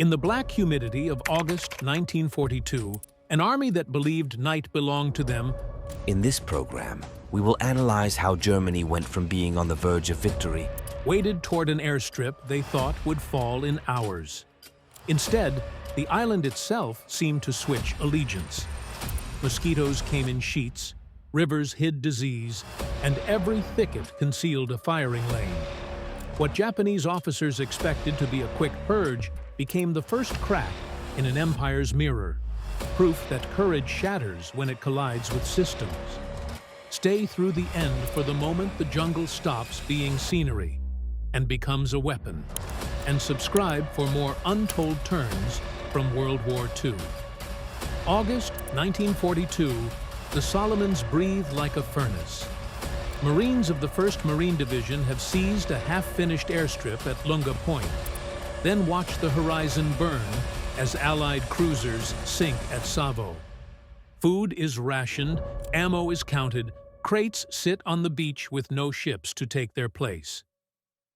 In the black humidity of August 1942, an army that believed night belonged to them. In this program, we will analyze how Germany went from being on the verge of victory Waded toward an airstrip they thought would fall in hours. Instead, the island itself seemed to switch allegiance. Mosquitoes came in sheets, rivers hid disease, and every thicket concealed a firing lane. What Japanese officers expected to be a quick purge became the first crack in an empire's mirror, proof that courage shatters when it collides with systems. Stay through the end for the moment the jungle stops being scenery and becomes a weapon, and subscribe for more untold turns from World War II. August 1942, the Solomons breathed like a furnace. Marines of the 1st Marine Division have seized a half-finished airstrip at Lunga Point, then watch the horizon burn as Allied cruisers sink at Savo. Food is rationed, ammo is counted, crates sit on the beach with no ships to take their place.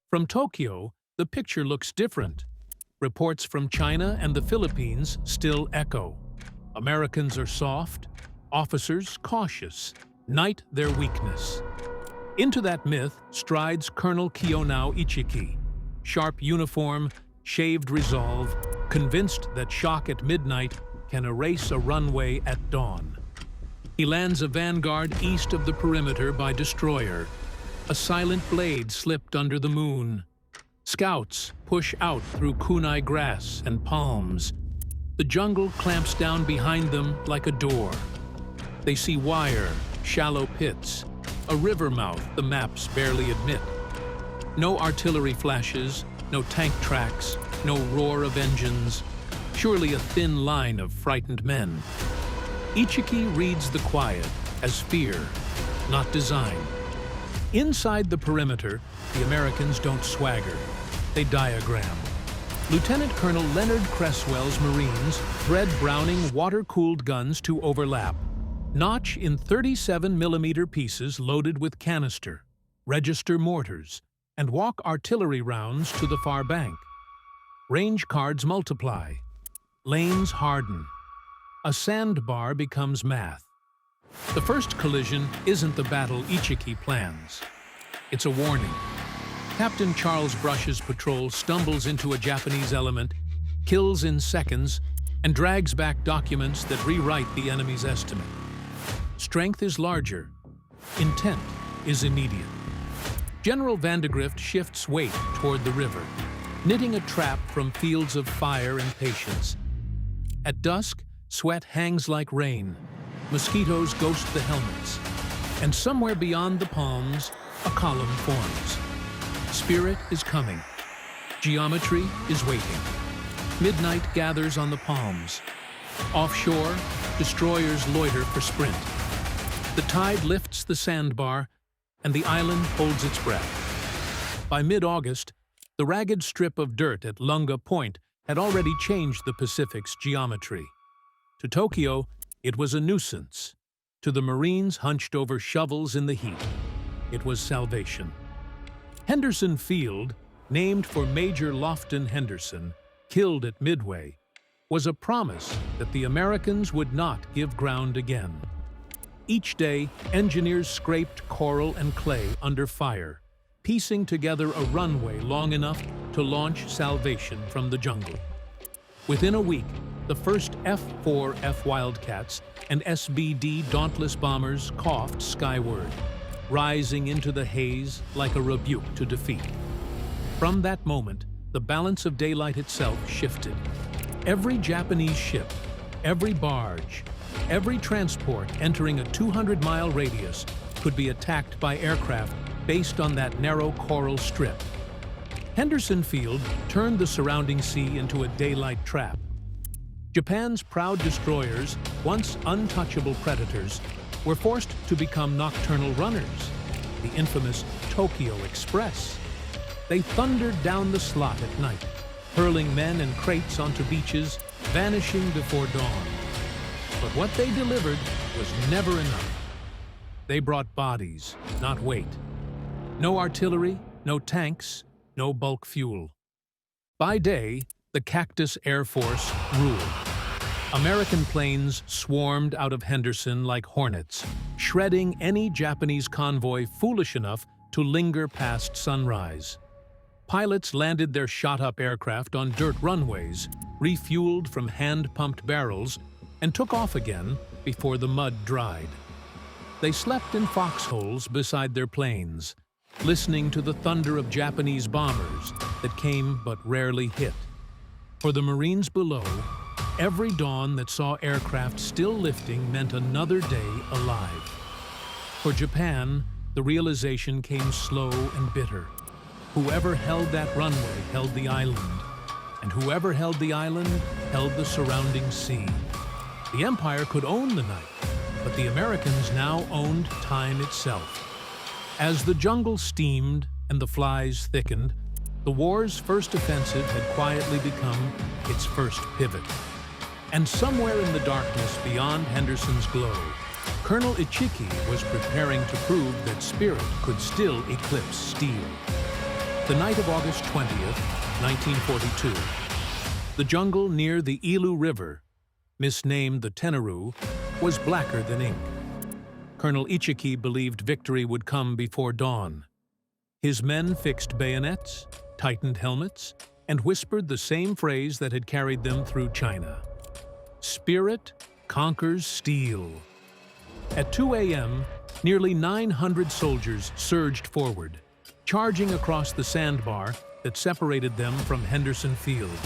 From Tokyo, the picture looks different. Reports from China and the Philippines still echo. Americans are soft, officers cautious, night their weakness. Into that myth strides Colonel Kiyonao Ichiki, sharp uniform, shaved resolve, convinced that shock at midnight can erase a runway at dawn. He lands a vanguard east of the perimeter by destroyer. A silent blade slipped under the moon. Scouts push out through kunai grass and palms. The jungle clamps down behind them like a door. They see wire, shallow pits, a river mouth the maps barely admit. No artillery flashes, no tank tracks, no roar of engines, surely a thin line of frightened men. Ichiki reads the quiet as fear, not design. Inside the perimeter, the Americans don't swagger, they diagram. Lieutenant Colonel Leonard Cresswell's Marines thread Browning water-cooled guns to overlap, notch in 37mm pieces loaded with canister, register mortars, and walk artillery rounds to the far bank. Range cards multiply, lanes harden. A sandbar becomes math. The first collision isn't the battle Ichiki plans. It's a warning. Captain Charles Brush's patrol stumbles into a Japanese element, kills in seconds, and drags back documents that rewrite the enemy's estimate. Strength is larger. Intent is immediate. General Vandegrift shifts weight toward the river, knitting a trap from fields of fire and patience. At dusk, sweat hangs like rain. Mosquitoes ghost the helmets. And somewhere beyond the palms, a column forms. Spirit is coming. Geometry is waiting. Midnight gathers on the palms. Offshore, destroyers loiter for sprint. The tide lifts the sandbar, and the island holds its breath. By mid-August, the ragged strip of dirt at Lunga Point had already changed the Pacific's geometry. To Tokyo, it was a nuisance. To the Marines hunched over shovels in the heat, it was salvation. Henderson Field, named for Major Lofton Henderson, killed at Midway, was a promise that the Americans would not give ground again. Each day, engineers scraped coral and clay under fire, piecing together a runway long enough to launch Salvation from the jungle. Within a week, the first F-4F Wildcats and SBD Dauntless bombers coughed skyward, rising into the haze like a rebuke to defeat. From that moment, the balance of daylight itself shifted. Every Japanese ship, every barge, every transport entering a 200-mile radius could be attacked by aircraft based on that narrow coral strip. Henderson Field turned the surrounding sea into a daylight trap. Japan's proud destroyers, once untouchable predators, were forced to become nocturnal runners, the infamous Tokyo Express. They thundered down the slot at night, hurling men and crates onto beaches, vanishing before dawn. But what they delivered was never enough. They brought bodies, not weight. No artillery, no tanks, no bulk fuel. By day, the Cactus Air Force ruled. American planes swarmed out of Henderson like hornets, shredding any Japanese convoy foolish enough to linger past sunrise. Pilots landed their shot-up aircraft on dirt runways, refueled from hand-pumped barrels, and took off again before the mud dried. They slept in foxholes beside their planes, listening to the thunder of Japanese bombers that came but rarely hit. For the Marines below, every dawn that saw aircraft still lifting meant another day alive. For Japan, the realization came slow and bitter. Whoever held that runway held the island, and whoever held the island held the surrounding sea. The Empire could own the night, but the Americans now owned time itself. As the jungle steamed and the flies thickened, the war's first offensive had quietly become its first pivot. And somewhere in the darkness beyond Henderson's glow, Colonel Ichiki was preparing to prove that spirit could still eclipse steel. The night of August 20th, 1942, the jungle near the Ilu River, misnamed the Tenaru, was blacker than ink. Colonel Ichiki believed victory would come before dawn. His men fixed bayonets, tightened helmets, and whispered the same phrase that had carried them through China. Spirit conquers steel. At 2 a.m., nearly 900 soldiers surged forward, charging across the sandbar that separated them from Henderson Field.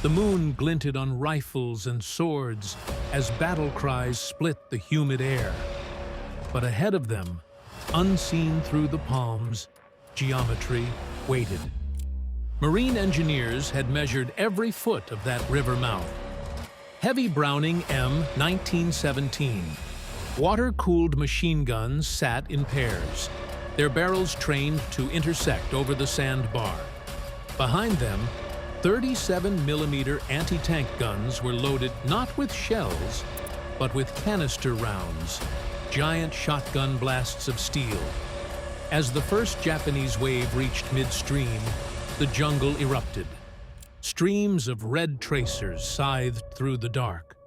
The moon glinted on rifles and swords as battle cries split the humid air. But ahead of them, unseen through the palms, geometry waited. Marine engineers had measured every foot of that river mouth. Heavy Browning M1917, water-cooled machine guns sat in pairs, their barrels trained to intersect over the sandbar. Behind them, 37mm anti-tank guns were loaded not with shells, but with canister rounds, giant shotgun blasts of steel. As the first Japanese wave reached midstream, the jungle erupted. Streams of red tracers scythed through the dark.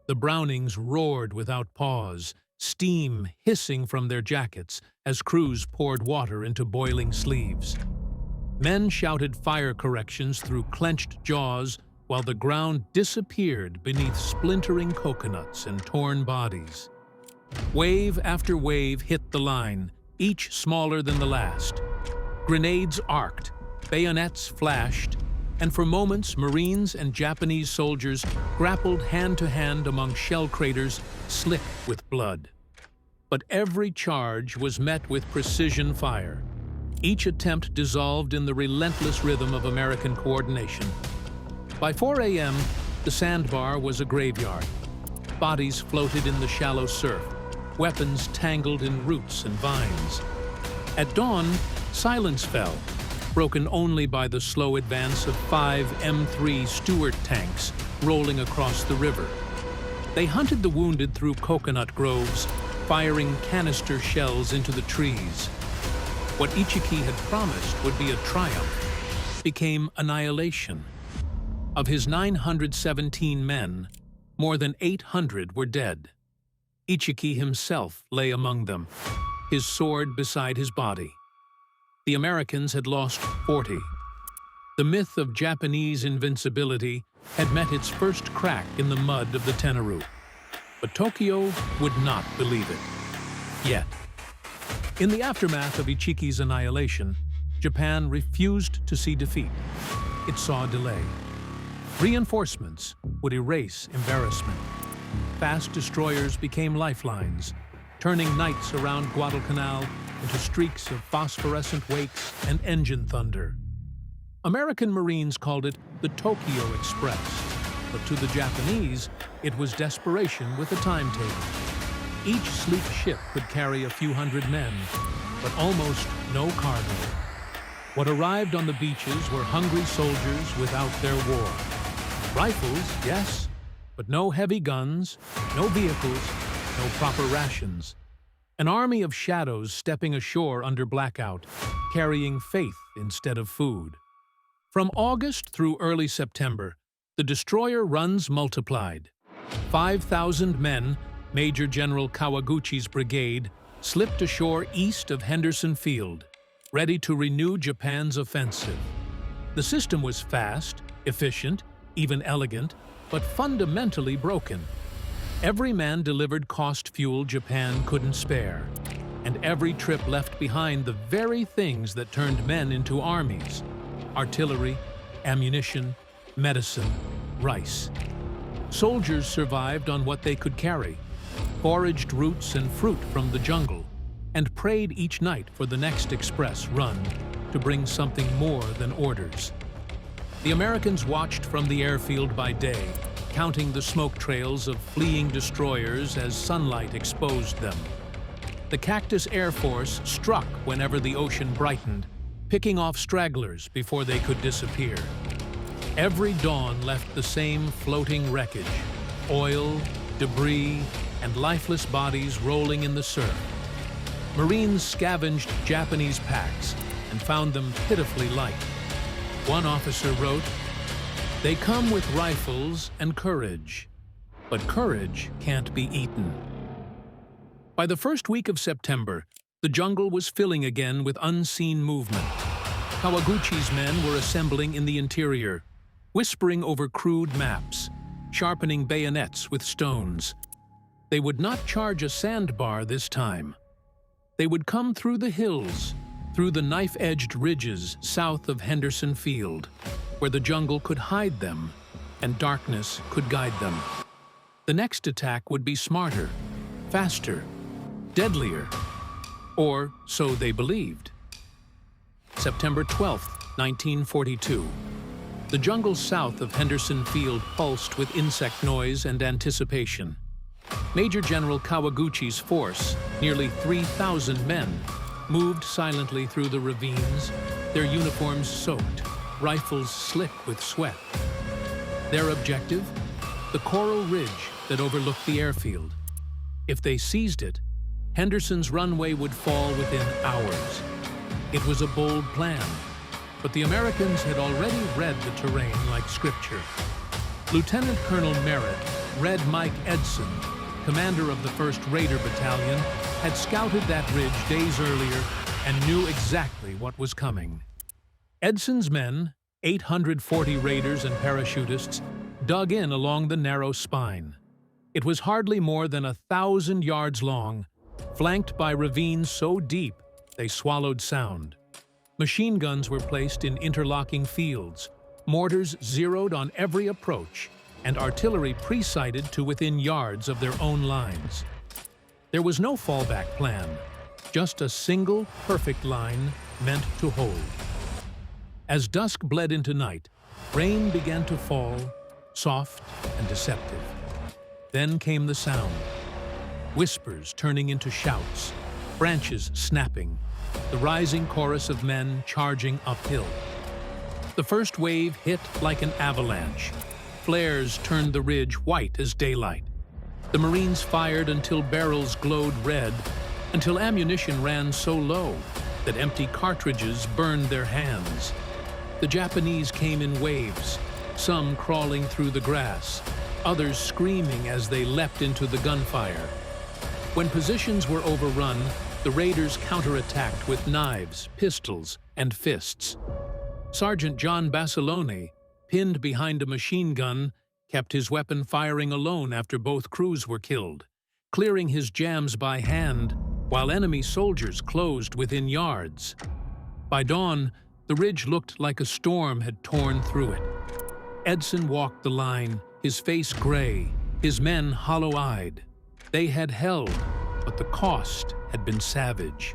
The Brownings roared without pause, steam hissing from their jackets as crews poured water into boiling sleeves. Men shouted fire corrections through clenched jaws while the ground disappeared beneath splintering coconuts and torn bodies. Wave after wave hit the line, each smaller than the last. Grenades arced, bayonets flashed, and for moments Marines and Japanese soldiers grappled hand-to-hand among shell craters slick with blood. But every charge was met with precision fire. Each attempt dissolved in the relentless rhythm of American coordination. By 4 a.m., the sandbar was a graveyard. Bodies floated in the shallow surf, weapons tangled in roots and vines. At dawn, silence fell, broken only by the slow advance of 5 M3 Stuart tanks rolling across the river. They hunted the wounded through coconut groves, firing canister shells into the trees. What Ichiki had promised would be a triumph became annihilation. Of his 917 men, more than 800 were dead. Ichiki himself lay among them, his sword beside his body. The Americans had lost 40. The myth of Japanese invincibility had met its first crack in the mud of the Tenaru. But Tokyo would not believe it. Yet. In the aftermath of Ichiki's annihilation, Japan refused to see defeat. It saw delay. Reinforcements would erase embarrassment. Fast destroyers became lifelines, turning nights around Guadalcanal into streaks of phosphorescent wakes and engine thunder. American Marines called it the Tokyo Express, but to the Japanese, it was desperation with a timetable. Each sleek ship could carry a few hundred men, but almost no cargo. What arrived on the beaches were hungry soldiers without their war. Rifles, yes, but no heavy guns, no vehicles, no proper rations. An army of shadows stepping ashore under blackout, carrying faith instead of food. From August through early September, the destroyer runs multiplied. 5,000 men, Major General Kawaguchi's brigade, slipped ashore east of Henderson Field, ready to renew Japan's offensive. The system was fast, efficient, even elegant, but fundamentally broken. Every man delivered cost fuel Japan couldn't spare, and every trip left behind the very things that turned men into armies: artillery, ammunition, medicine, rice. Soldiers survived on what they could carry, foraged roots and fruit from the jungle, and prayed each night for the next express run to bring something more than orders. The Americans watched from the airfield by day, counting the smoke trails of fleeing destroyers as sunlight exposed them. The Cactus Air Force struck whenever the ocean brightened, picking off stragglers before they could disappear. Every dawn left the same floating wreckage: oil, debris, and lifeless bodies rolling in the surf. Marines scavenged Japanese packs and found them pitifully light. One officer wrote, "They come with rifles and courage, but courage can't be eaten." By the first week of September, the jungle was filling again with unseen movement. Kawaguchi's men were assembling in the interior, whispering over crude maps, sharpening bayonets with stones. They would not charge a sandbar this time. They would come through the hills, through the knife-edged ridges south of Henderson Field, where the jungle could hide them and darkness could guide them. The next attack would be smarter, faster, deadlier, or so they believed. September 12, 1942. The jungle south of Henderson Field pulsed with insect noise and anticipation. Major General Kawaguchi's force, nearly 3,000 men, moved silently through the ravines, their uniforms soaked, rifles slick with sweat. Their objective? The coral ridge that overlooked the airfield. If they seized it, Henderson's runway would fall within hours. It was a bold plan, but the Americans had already read the terrain like scripture. Lieutenant Colonel Merritt, Red Mike Edson, commander of the 1st Raider Battalion, had scouted that ridge days earlier and knew exactly what was coming. Edson's men, 840 raiders and parachutists, dug in along the narrow spine. It was hardly more than 1,000 yards long, flanked by ravines so deep they swallowed sound. Machine guns were placed in interlocking fields, mortars zeroed on every approach, and artillery pre-sighted to within yards of their own lines. There was no fallback plan, just a single, perfect line meant to hold. As dusk bled into night, rain began to fall, soft and deceptive. Then came the sound, whispers turning into shouts, branches snapping, the rising chorus of men charging uphill. The first wave hit like an avalanche. Flares turned the ridge white as daylight. The Marines fired until barrels glowed red, until ammunition ran so low that empty cartridges burned their hands. The Japanese came in waves, some crawling through the grass, others screaming as they leapt into the gunfire. When positions were overrun, the raiders counterattacked with knives, pistols, and fists. Sergeant John Basilone, pinned behind a machine gun, kept his weapon firing alone after both crews were killed, clearing his jams by hand while enemy soldiers closed within yards. By dawn, the ridge looked like a storm had torn through it. Edson walked the line, his face gray, his men hollow-eyed. They had held, but the cost had been savage.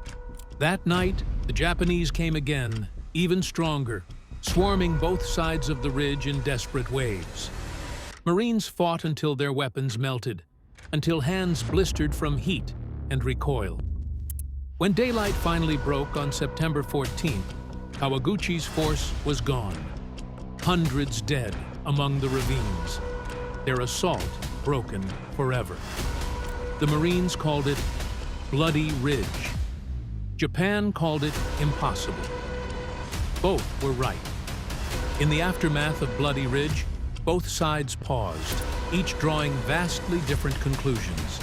That night, the Japanese came again, even stronger, swarming both sides of the ridge in desperate waves. Marines fought until their weapons melted, until hands blistered from heat and recoil. When daylight finally broke on September 14th, Kawaguchi's force was gone. Hundreds dead among the ravines. Their assault broken forever. The Marines called it Bloody Ridge. Japan called it impossible. Both were right. In the aftermath of Bloody Ridge, both sides paused, each drawing vastly different conclusions.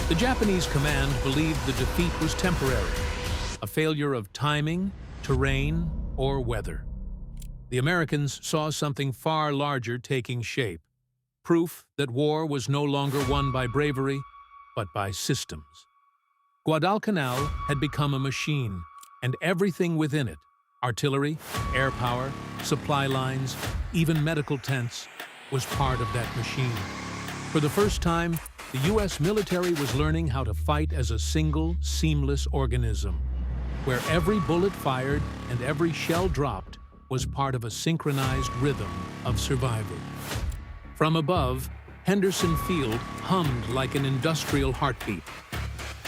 The Japanese command believed the defeat was temporary, a failure of timing, terrain, or weather. The Americans saw something far larger taking shape, proof that war was no longer won by bravery, but by systems. Guadalcanal had become a machine, and everything within it, artillery, air power, supply lines, even medical tents, was part of that machine. For the first time, the U.S. military was learning how to fight as a single, seamless organism, where every bullet fired and every shell dropped was part of a synchronized rhythm of survival. From above, Henderson Field hummed like an industrial heartbeat.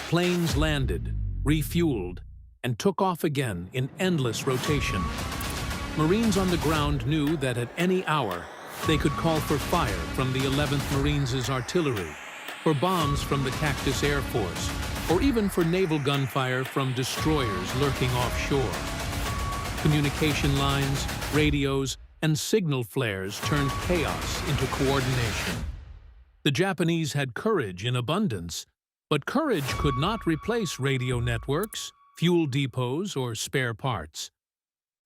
Planes landed, refueled, and took off again in endless rotation. Marines on the ground knew that at any hour, they could call for fire from the 11th Marines' artillery, for bombs from the Cactus Air Force, or even for naval gunfire from destroyers lurking offshore. Communication lines, radios, and signal flares turned chaos into coordination. The Japanese had courage in abundance, but courage could not replace radio networks, fuel depots, or spare parts.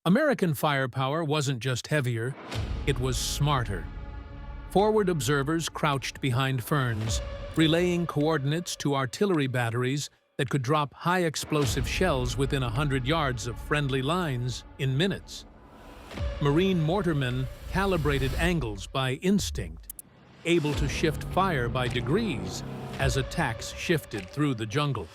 American firepower wasn't just heavier, it was smarter. Forward observers crouched behind ferns, relaying coordinates to artillery batteries that could drop high-explosive shells within 100 yards of friendly lines in minutes. Marine mortarmen calibrated angles by instinct, able to shift fire by degrees as attacks shifted through the jungle.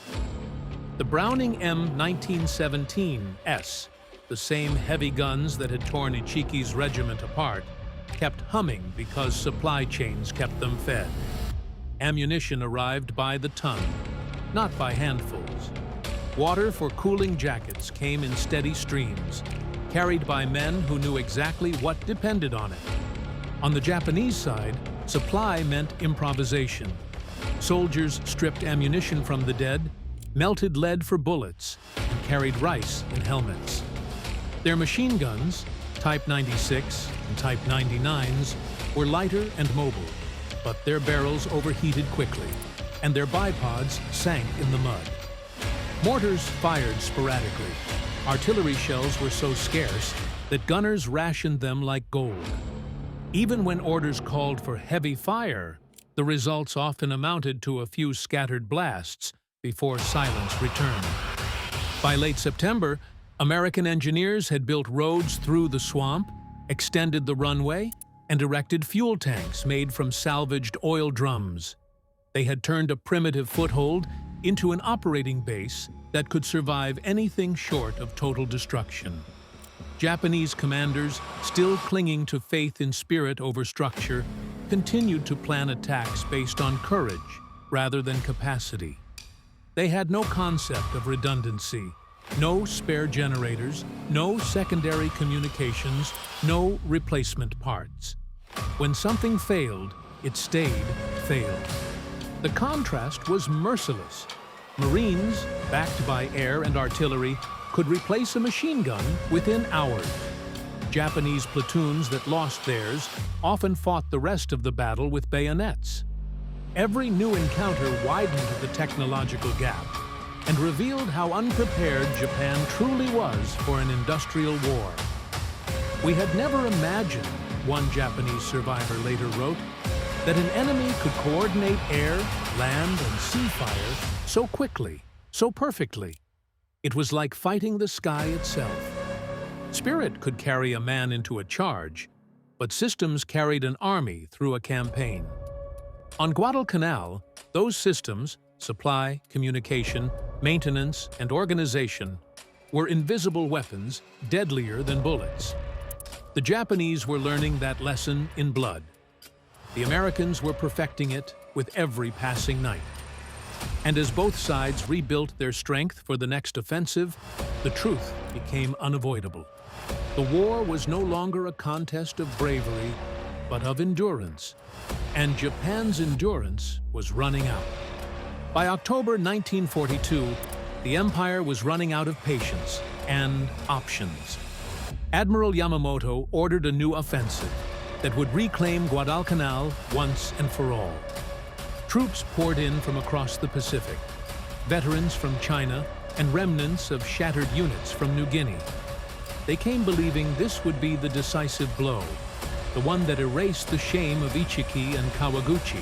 The Browning M1917S, the same heavy guns that had torn Ichiki's regiment apart, kept humming because supply chains kept them fed. Ammunition arrived by the ton, not by handfuls. Water for cooling jackets came in steady streams, carried by men who knew exactly what depended on it. On the Japanese side, supply meant improvisation. Soldiers stripped ammunition from the dead, melted lead for bullets, and carried rice in helmets. Their machine guns, Type 96 and Type 99s, were lighter and mobile, but their barrels overheated quickly, and their bipods sank in the mud. Mortars fired sporadically. Artillery shells were so scarce that gunners rationed them like gold. Even when orders called for heavy fire, the results often amounted to a few scattered blasts before silence returned. By late September, American engineers had built roads through the swamp, extended the runway, and erected fuel tanks made from salvaged oil drums. They had turned a primitive foothold into an operating base that could survive anything short of total destruction. Japanese commanders, still clinging to faith in spirit over structure, continued to plan attacks based on courage rather than capacity. They had no concept of redundancy, no spare generators, no secondary communications, no replacement parts. When something failed, it stayed failed. The contrast was merciless. Marines, backed by air and artillery, could replace a machine gun within hours. Japanese platoons that lost theirs often fought the rest of the battle with bayonets. Every new encounter widened the technological gap and revealed how unprepared Japan truly was for an industrial war. "We had never imagined," one Japanese survivor later wrote, "that an enemy could coordinate air, land, and sea fire so quickly, so perfectly. It was like fighting the sky itself." Spirit could carry a man into a charge, but systems carried an army through a campaign. On Guadalcanal, those systems, supply, communication, maintenance, and organization, were invisible weapons deadlier than bullets. The Japanese were learning that lesson in blood. The Americans were perfecting it with every passing night. And as both sides rebuilt their strength for the next offensive, the truth became unavoidable. The war was no longer a contest of bravery, but of endurance. And Japan's endurance was running out. By October 1942, the empire was running out of patience and options. Admiral Yamamoto ordered a new offensive that would reclaim Guadalcanal once and for all. Troops poured in from across the Pacific, veterans from China and remnants of shattered units from New Guinea. They came believing this would be the decisive blow, the one that erased the shame of Ichiki and Kawaguchi.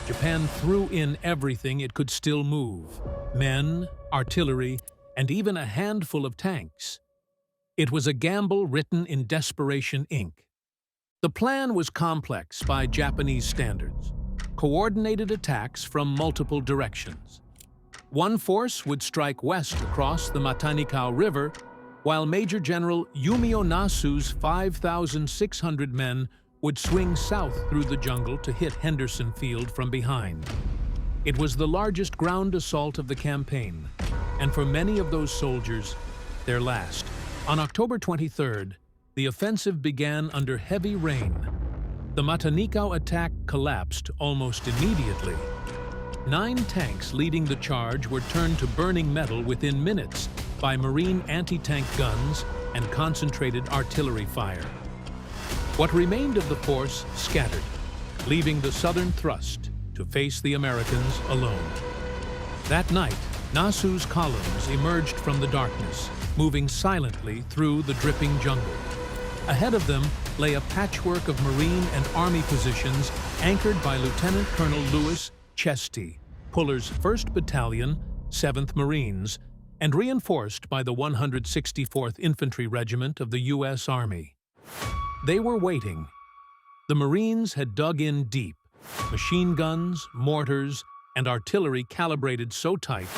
Japan threw in everything it could still move: men, artillery, and even a handful of tanks. It was a gamble written in desperation ink. The plan was complex by Japanese standards: coordinated attacks from multiple directions. One force would strike west across the Matanikau River, while Major General Yumio Nasu's 5,600 men would swing south through the jungle to hit Henderson Field from behind. It was the largest ground assault of the campaign, and for many of those soldiers, their last. On October 23rd, the offensive began under heavy rain. The Matanikau attack collapsed almost immediately. 9 tanks leading the charge were turned to burning metal within minutes by Marine anti-tank guns and concentrated artillery fire. What remained of the force scattered, leaving the southern thrust to face the Americans alone. That night, Nasu's columns emerged from the darkness, moving silently through the dripping jungle. Ahead of them lay a patchwork of Marine and Army positions anchored by Lieutenant Colonel Louis Chesty, Puller's 1st Battalion, 7th Marines, and reinforced by the 164th Infantry Regiment of the U.S. Army. They were waiting. The Marines had dug in deep, machine guns, mortars, and artillery calibrated so tight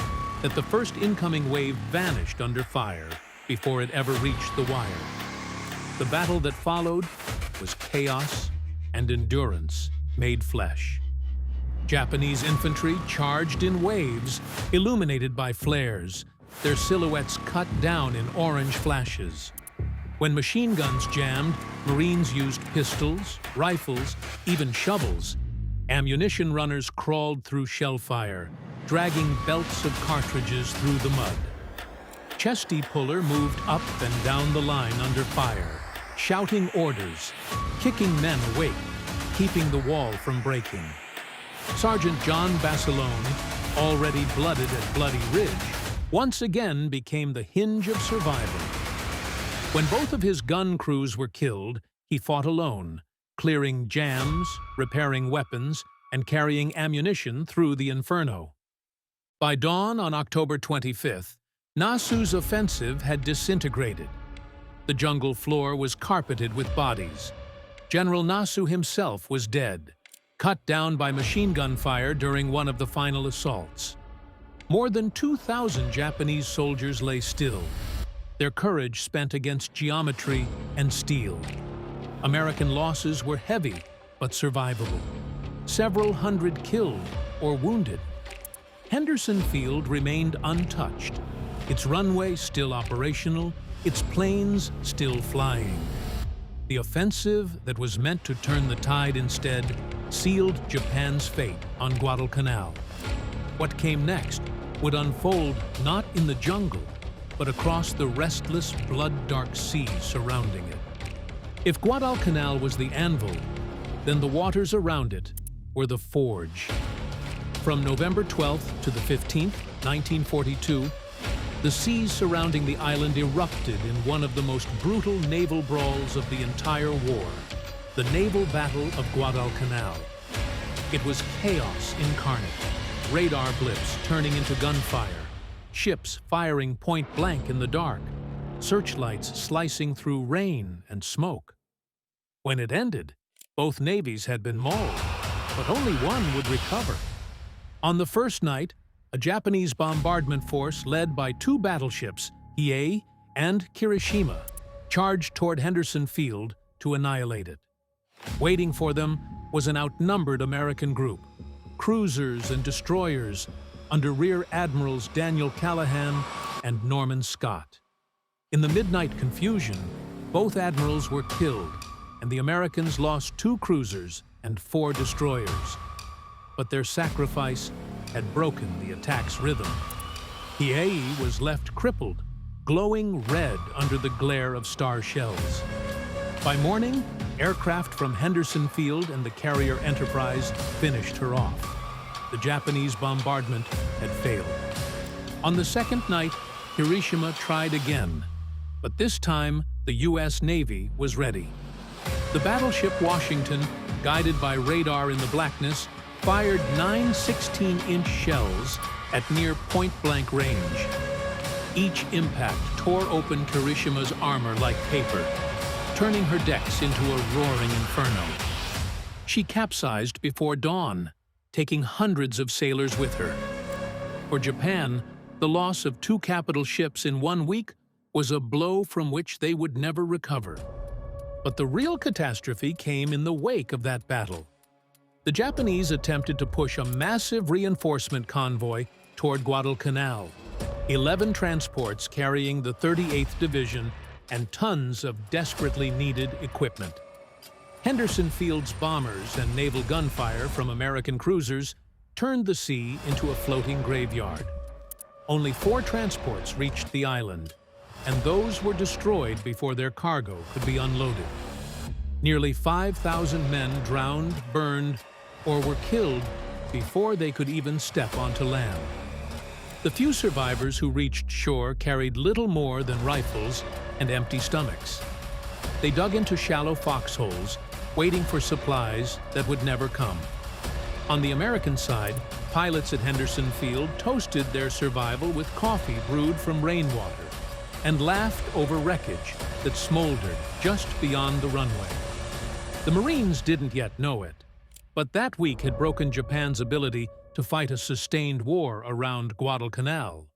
that the first incoming wave vanished under fire before it ever reached the wire. The battle that followed was chaos and endurance made flesh. Japanese infantry charged in waves, illuminated by flares, their silhouettes cut down in orange flashes. When machine guns jammed, Marines used pistols, rifles, even shovels. Ammunition runners crawled through shell fire, dragging belts of cartridges through the mud. Chesty Puller moved up and down the line under fire, shouting orders, kicking men awake, keeping the wall from breaking. Sergeant John Basilone, already blooded at Bloody Ridge, once again became the hinge of survival. When both of his gun crews were killed, he fought alone, clearing jams, repairing weapons, and carrying ammunition through the inferno. By dawn on October 25th, Nasu's offensive had disintegrated. The jungle floor was carpeted with bodies. General Nasu himself was dead, cut down by machine gun fire during one of the final assaults. More than 2,000 Japanese soldiers lay still, their courage spent against geometry and steel. American losses were heavy but survivable. Several hundred killed or wounded. Henderson Field remained untouched, its runway still operational, its planes still flying. The offensive that was meant to turn the tide instead sealed Japan's fate on Guadalcanal. What came next would unfold not in the jungle, but across the restless, blood-dark sea surrounding it. If Guadalcanal was the anvil, then the waters around it were the forge. From November 12th to the 15th, 1942, the seas surrounding the island erupted in one of the most brutal naval brawls of the entire war, the Naval Battle of Guadalcanal. It was chaos incarnate, radar blips turning into gunfire, ships firing point-blank in the dark, searchlights slicing through rain and smoke. When it ended, both navies had been mauled, but only one would recover. On the first night, a Japanese bombardment force led by 2 battleships, Hiei and Kirishima, charged toward Henderson Field to annihilate it. Waiting for them was an outnumbered American group, cruisers and destroyers under Rear Admirals Daniel Callahan and Norman Scott. In the midnight confusion, both admirals were killed, and the Americans lost 2 cruisers and 4 destroyers. But their sacrifice had broken the attack's rhythm. Hiei was left crippled, glowing red under the glare of star shells. By morning, aircraft from Henderson Field and the carrier Enterprise finished her off. The Japanese bombardment had failed. On the second night, Hiroshima tried again, but this time the U.S. Navy was ready. The battleship Washington, guided by radar in the blackness, fired 9 16-inch shells at near point-blank range. Each impact tore open Hirošima's armor like paper, turning her decks into a roaring inferno. She capsized before dawn, taking hundreds of sailors with her. For Japan, the loss of 2 capital ships in 1 week was a blow from which they would never recover. But the real catastrophe came in the wake of that battle. The Japanese attempted to push a massive reinforcement convoy toward Guadalcanal, 11 transports carrying the 38th Division and tons of desperately needed equipment. Henderson Field's bombers and naval gunfire from American cruisers turned the sea into a floating graveyard. Only 4 transports reached the island, and those were destroyed before their cargo could be unloaded. Nearly 5,000 men drowned, burned, or were killed before they could even step onto land. The few survivors who reached shore carried little more than rifles and empty stomachs. They dug into shallow foxholes, waiting for supplies that would never come. On the American side, pilots at Henderson Field toasted their survival with coffee brewed from rainwater and laughed over wreckage that smoldered just beyond the runway. The Marines didn't yet know it, but that week had broken Japan's ability to fight a sustained war around Guadalcanal.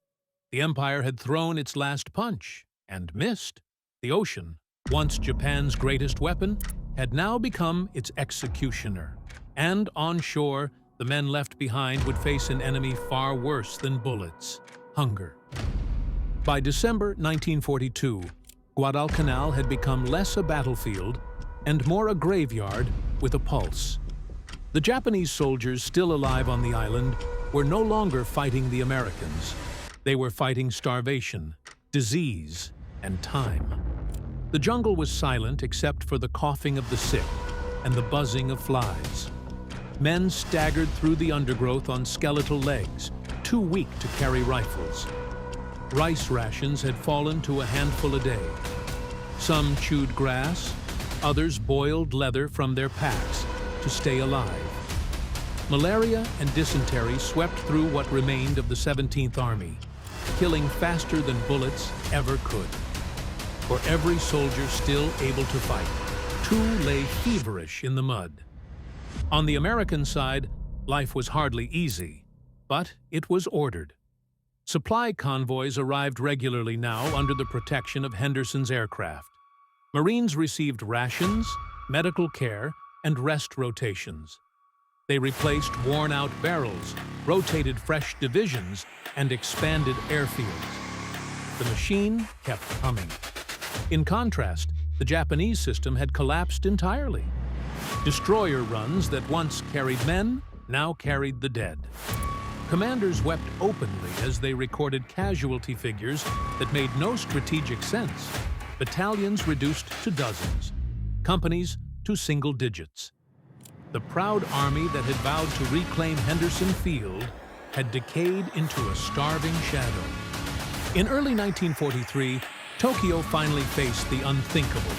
The Empire had thrown its last punch and missed. The ocean, once Japan's greatest weapon, had now become its executioner. And on shore, the men left behind would face an enemy far worse than bullets: hunger. By December 1942, Guadalcanal had become less a battlefield and more a graveyard with a pulse. The Japanese soldiers still alive on the island were no longer fighting the Americans. They were fighting starvation, disease, and time. The jungle was silent except for the coughing of the sick and the buzzing of flies. Men staggered through the undergrowth on skeletal legs, too weak to carry rifles. Rice rations had fallen to a handful a day. Some chewed grass, others boiled leather from their packs to stay alive. Malaria and dysentery swept through what remained of the 17th Army, killing faster than bullets ever could. For every soldier still able to fight, 2 lay feverish in the mud. On the American side, life was hardly easy, but it was ordered. Supply convoys arrived regularly now under the protection of Henderson's aircraft. Marines received rations, medical care, and rest rotations. They replaced worn-out barrels, rotated fresh divisions, and expanded airfields. The machine kept humming. In contrast, the Japanese system had collapsed entirely. Destroyer runs that once carried men now carried the dead. Commanders wept openly as they recorded casualty figures that made no strategic sense. Battalions reduced to dozens, companies to single digits. The proud army that had vowed to reclaim Henderson Field had decayed into a starving shadow. In early 1943, Tokyo finally faced the unthinkable.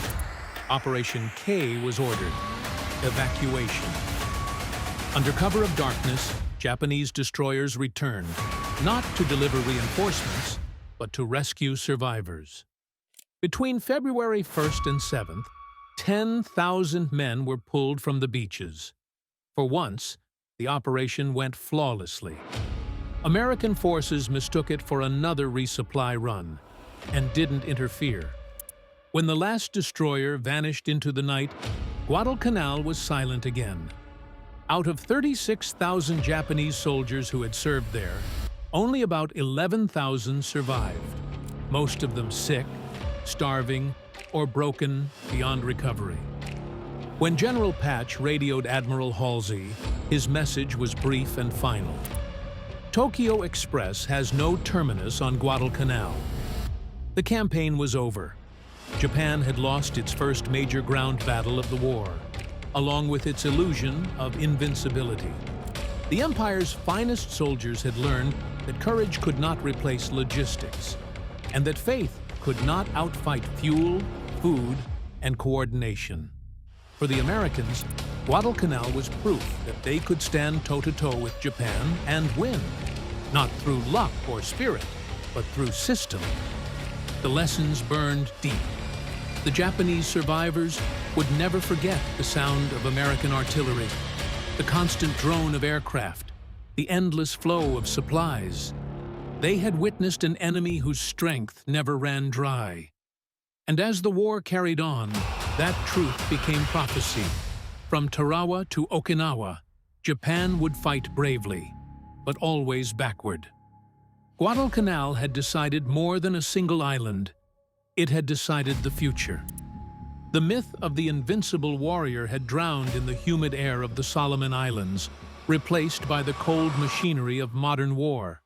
Operation K was ordered: evacuation. Under cover of darkness, Japanese destroyers returned, not to deliver reinforcements, but to rescue survivors. Between February 1st and 7th, 10,000 men were pulled from the beaches. For once, the operation went flawlessly. American forces mistook it for another resupply run and didn't interfere. When the last destroyer vanished into the night, Guadalcanal was silent again. Out of 36,000 Japanese soldiers who had served there, only about 11,000 survived, most of them sick, starving, or broken beyond recovery. When General Patch radioed Admiral Halsey, his message was brief and final. Tokyo Express has no terminus on Guadalcanal. The campaign was over. Japan had lost its first major ground battle of the war, along with its illusion of invincibility. The Empire's finest soldiers had learned that courage could not replace logistics, and that faith could not outfight fuel, food, and coordination. For the Americans, Guadalcanal was proof that they could stand toe-to-toe with Japan and win, not through luck or spirit, but through system. The lessons burned deep. The Japanese survivors would never forget the sound of American artillery, the constant drone of aircraft, the endless flow of supplies. They had witnessed an enemy whose strength never ran dry. And as the war carried on, that truth became prophecy. From Tarawa to Okinawa, Japan would fight bravely, but always backward. Guadalcanal had decided more than a single island. It had decided the future. The myth of the invincible warrior had drowned in the humid air of the Solomon Islands, replaced by the cold machinery of modern war.